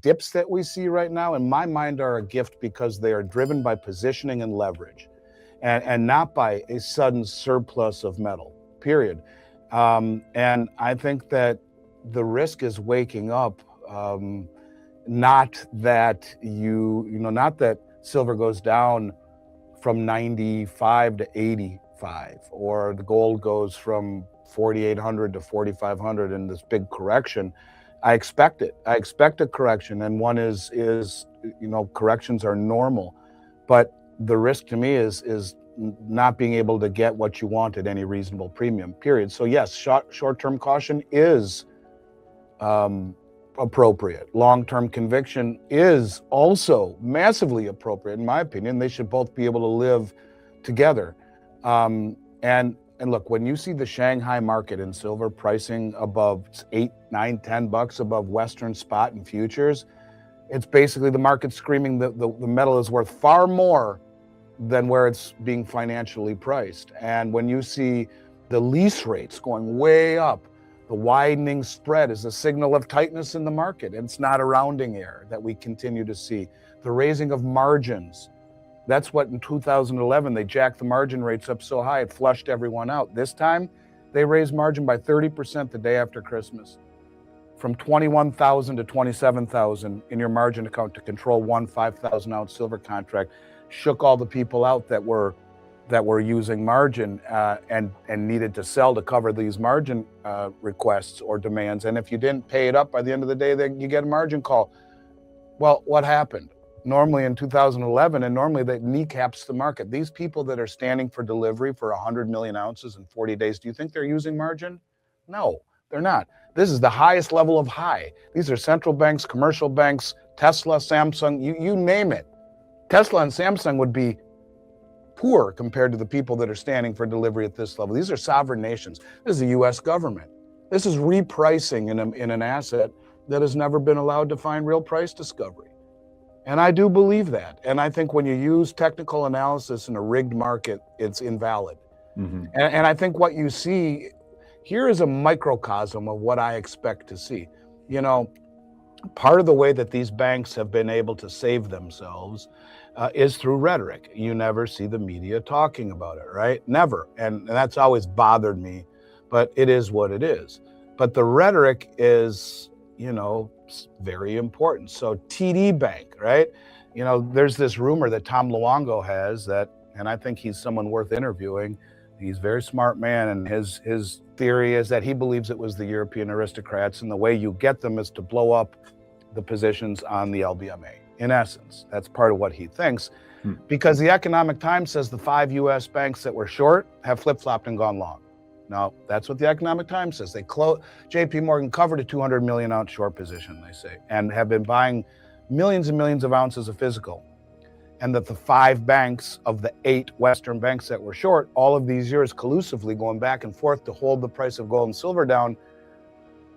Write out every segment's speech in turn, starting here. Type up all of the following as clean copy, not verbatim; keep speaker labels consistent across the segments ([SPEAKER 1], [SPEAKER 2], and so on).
[SPEAKER 1] dips that we see right now, in my mind, are a gift because they are driven by positioning and leverage, and not by a sudden surplus of metal, period. And I think that the risk is waking up, not that not that silver goes down from 95 to 85, or the gold goes from 4,800 to 4,500 in this big correction. I expect it. I expect a correction, and one is corrections are normal, but the risk to me is not being able to get what you want at any reasonable premium, period. So yes, short-term caution is appropriate. Long-term conviction is also massively appropriate, in my opinion. They should both be able to live together. And look, when you see the Shanghai market in silver pricing above $8, $9, $10 above Western spot and futures, it's basically the market screaming that the metal is worth far more than where it's being financially priced. And when you see the lease rates going way up, the widening spread is a signal of tightness in the market. And it's not a rounding error that we continue to see. The raising of margins. That's what in 2011, they jacked the margin rates up so high, it flushed everyone out. This time, they raised margin by 30% the day after Christmas. From 21,000 to 27,000 in your margin account to control one 5,000 ounce silver contract. Shook all the people out that were using margin and needed to sell to cover these margin requests or demands. And if you didn't pay it up by the end of the day, then you get a margin call. Well, what happened? Normally in 2011, and normally that kneecaps the market. These people that are standing for delivery for 100 million ounces in 40 days, do you think they're using margin? No, they're not. This is the highest level of high. These are central banks, commercial banks, Tesla, Samsung, you name it. Tesla and Samsung would be poor compared to the people that are standing for delivery at this level. These are sovereign nations. This is the US government. This is repricing in an asset that has never been allowed to find real price discovery. And I do believe that. And I think when you use technical analysis in a rigged market, it's invalid. Mm-hmm. And I think what you see here is a microcosm of what I expect to see. Part of the way that these banks have been able to save themselves is through rhetoric. You never see the media talking about it, right? Never. And that's always bothered me, but it is what it is. But the rhetoric is, very important. So TD Bank, right? There's this rumor that Tom Luongo has that, and I think he's someone worth interviewing. He's a very smart man, and his theory is that he believes it was the European aristocrats, and the way you get them is to blow up the positions on the LBMA. In essence, that's part of what he thinks, because the Economic Times says the 5 US banks that were short have flip-flopped and gone long. No, that's what the Economic Times says. JP Morgan covered a 200 million ounce short position, they say, and have been buying millions and millions of ounces of physical. And that the 5 banks of the 8 Western banks that were short, all of these years collusively going back and forth to hold the price of gold and silver down,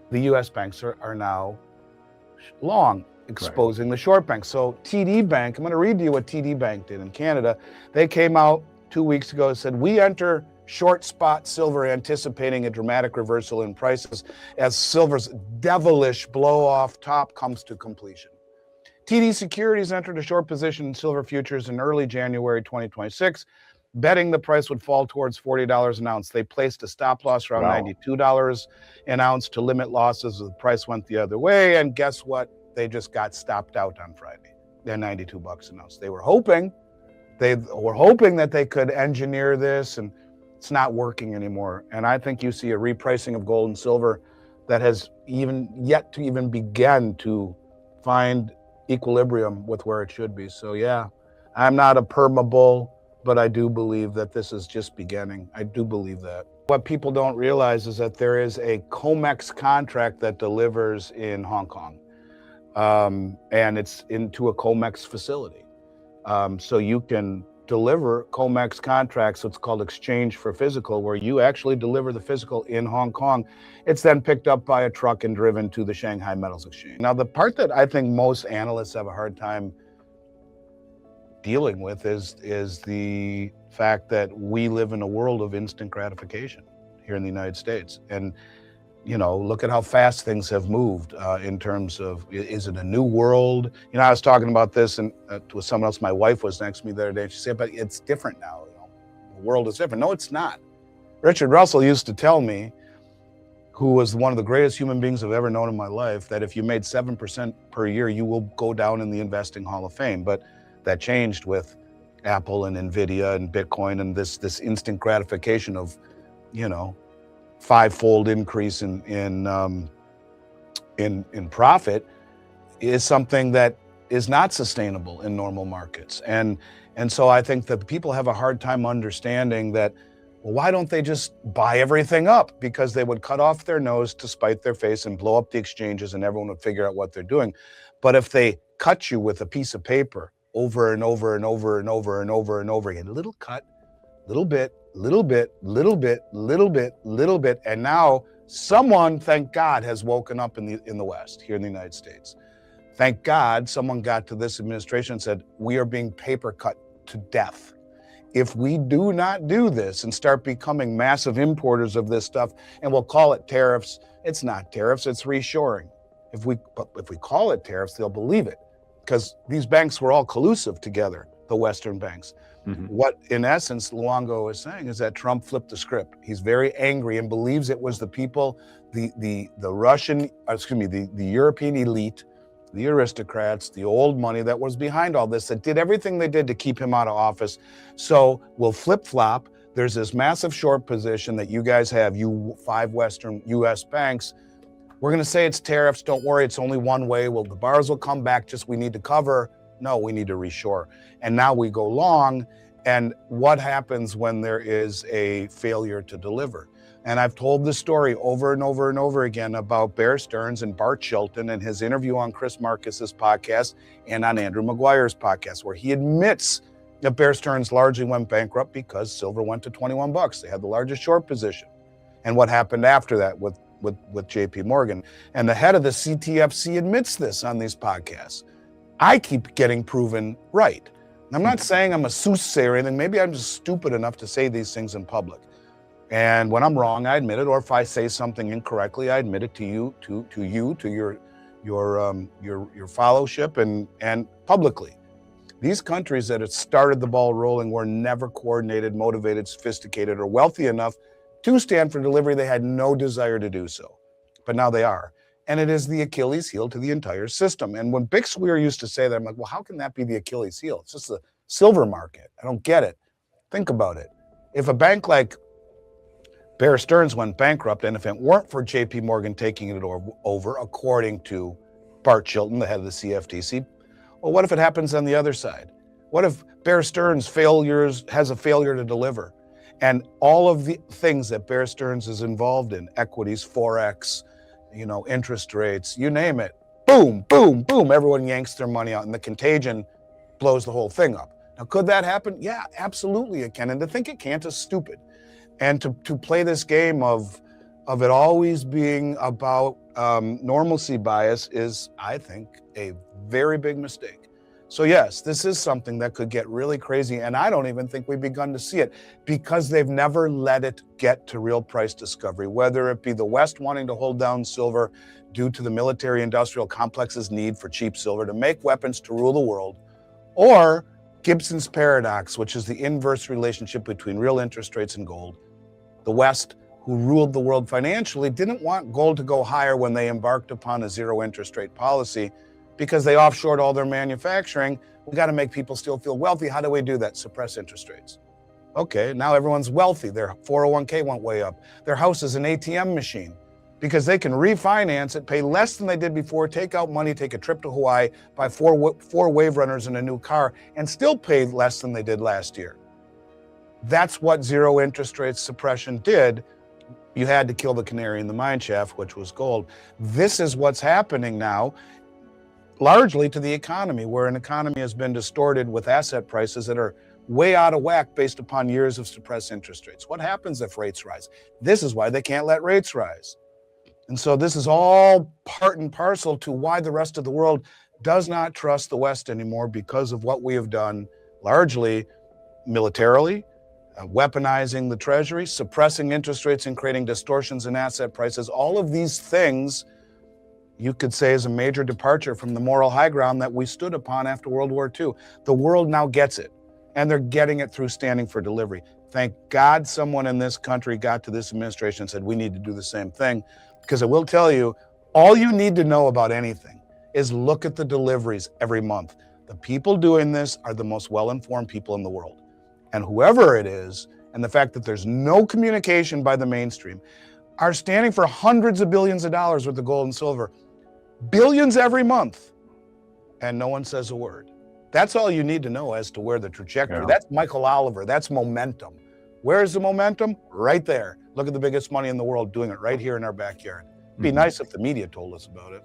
[SPEAKER 1] the US banks are now long, exposing the short banks. So TD Bank, I'm going to read to you what TD Bank did in Canada. They came out 2 weeks ago and said, we enter short spot silver anticipating a dramatic reversal in prices as silver's devilish blow off top comes to completion. TD Securities entered a short position in silver futures in early January 2026, betting the price would fall towards $40 an ounce. They placed a stop loss around $92 an ounce to limit losses as the price went the other way. And guess what? They just got stopped out on Friday. They're $92 an ounce. They were hoping that they could engineer this, and it's not working anymore. And I think you see a repricing of gold and silver that has yet to even begin to find equilibrium with where it should be. So yeah, I'm not a perma-bull, but I do believe that this is just beginning. I do believe that. What people don't realize is that there is a COMEX contract that delivers in Hong Kong. And it's into a COMEX facility. So you can deliver COMEX contracts, what's called exchange for physical, where you actually deliver the physical in Hong Kong. It's then picked up by a truck and driven to the Shanghai Metals Exchange. Now, the part that I think most analysts have a hard time dealing with is the fact that we live in a world of instant gratification here in the United States. And look at how fast things have moved in terms of, is it a new world? I was talking about this and with someone else. My wife was next to me the other day. She said, but it's different now. The world is different. No, it's not. Richard Russell used to tell me, who was one of the greatest human beings I've ever known in my life, that if you made 7% per year, you will go down in the investing Hall of Fame. But that changed with Apple and Nvidia and Bitcoin and this instant gratification of, five-fold increase in profit is something that is not sustainable in normal markets. And so I think that people have a hard time understanding that, well, why don't they just buy everything up? Because they would cut off their nose to spite their face and blow up the exchanges and everyone would figure out what they're doing. But if they cut you with a piece of paper over and over and over and over and over and over again, a little cut, little bit, little bit, little bit, little bit, little bit, and now someone, thank God, has woken up in the West, here in the United States. Thank God someone got to this administration and said, we are being paper cut to death. If we do not do this and start becoming massive importers of this stuff, and we'll call it tariffs, it's not tariffs, it's reshoring. If we call it tariffs, they'll believe it, because these banks were all collusive together, the Western banks. Mm-hmm. What, in essence, Luongo is saying is that Trump flipped the script. He's very angry and believes it was the people, the European elite, the aristocrats, the old money that was behind all this, that did everything they did to keep him out of office. So we'll flip-flop. There's this massive short position that you guys have, you 5 Western U.S. banks. We're going to say it's tariffs. Don't worry, it's only one way. Well, the bars will come back, just we need to cover. No, we need to reshore. And now we go long. And what happens when there is a failure to deliver? And I've told this story over and over and over again about Bear Stearns and Bart Chilton and his interview on Chris Marcus's podcast and on Andrew Maguire's podcast, where he admits that Bear Stearns largely went bankrupt because silver went to $21. They had the largest short position. And what happened after that with JP Morgan. And the head of the CTFC admits this on these podcasts. I keep getting proven right. I'm not saying I'm a soothsayer or anything. Maybe I'm just stupid enough to say these things in public. And when I'm wrong, I admit it. Or if I say something incorrectly, I admit it to you, to your fellowship and publicly. These countries that had started the ball rolling were never coordinated, motivated, sophisticated, or wealthy enough to stand for delivery. They had no desire to do so, but now they are. And it is the Achilles heel to the entire system. And when Bix Weir used to say that, I'm like, well, how can that be the Achilles heel? It's just the silver market. I don't get it. Think about it. If a bank like Bear Stearns went bankrupt, and if it weren't for JP Morgan taking it over, according to Bart Chilton, the head of the CFTC, well, what if it happens on the other side? What if Bear Stearns has a failure to deliver? And all of the things that Bear Stearns is involved in, equities, Forex, interest rates, you name it, boom, boom, boom, everyone yanks their money out and the contagion blows the whole thing up. Now, could that happen? Yeah, absolutely it can. And to think it can't is stupid. And to play this game of it always being about normalcy bias is, I think, a very big mistake. So yes, this is something that could get really crazy, and I don't even think we've begun to see it because they've never let it get to real price discovery, whether it be the West wanting to hold down silver due to the military-industrial complex's need for cheap silver to make weapons to rule the world, or Gibson's paradox, which is the inverse relationship between real interest rates and gold. The West, who ruled the world financially, didn't want gold to go higher when they embarked upon a zero interest rate policy because they offshored all their manufacturing. We got to make people still feel wealthy. How do we do that? Suppress interest rates. Okay, now everyone's wealthy. Their 401k went way up. Their house is an ATM machine because they can refinance it, pay less than they did before, take out money, take a trip to Hawaii, buy four Wave Runners and a new car, and still pay less than they did last year. That's what zero interest rate suppression did. You had to kill the canary in the mine shaft, which was gold. This is what's happening now, largely to the economy, where an economy has been distorted with asset prices that are way out of whack based upon years of suppressed interest rates. What happens if rates rise? This is why they can't let rates rise. And so this is all part and parcel to why the rest of the world does not trust the West anymore, because of what we have done largely militarily, weaponizing the treasury, suppressing interest rates and creating distortions in asset prices. All of these things you could say is a major departure from the moral high ground that we stood upon after World War II. The world now gets it, and they're getting it through standing for delivery. Thank God someone in this country got to this administration and said, we need to do the same thing, because I will tell you, all you need to know about anything is look at the deliveries every month. The people doing this are the most well-informed people in the world. And whoever it is, and the fact that there's no communication by the mainstream, are standing for hundreds of billions of dollars worth of gold and silver, billions every month, and no one says a word. That's all you need to know as to where the trajectory, that's Michael Oliver, that's momentum. Where's the momentum? Right there. Look at the biggest money in the world doing it right here in our backyard. It'd be nice if the media told us about it.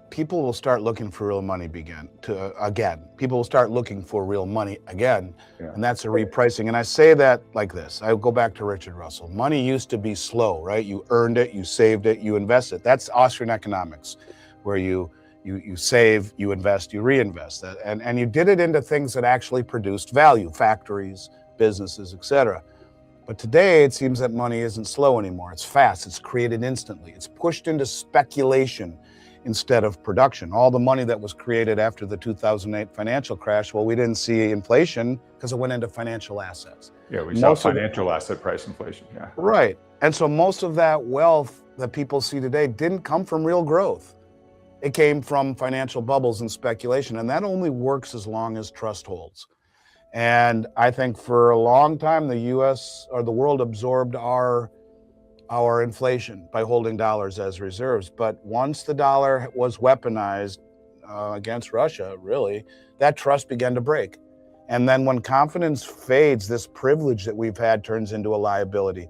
[SPEAKER 1] People will start looking for real money again. People will start looking for real money again, and that's a repricing. And I say that like this. I go back to Richard Russell. Money used to be slow, right? You earned it, you saved it, you invested. That's Austrian economics, where you save, you invest, you reinvest. And you did it into things that actually produced value, factories, businesses, etc. But today, it seems that money isn't slow anymore. It's fast, it's created instantly. It's pushed into speculation instead of production. All the money that was created after the 2008 financial crash, well, we didn't see inflation because it went into financial assets.
[SPEAKER 2] Yeah, we saw financial asset price inflation,
[SPEAKER 1] Right, and so most of that wealth that people see today didn't come from real growth. It came from financial bubbles and speculation, and that only works as long as trust holds. And I think for a long time, the US or the world absorbed our inflation by holding dollars as reserves. But once the dollar was weaponized against Russia, really, that trust began to break. And then when confidence fades, this privilege that we've had turns into a liability.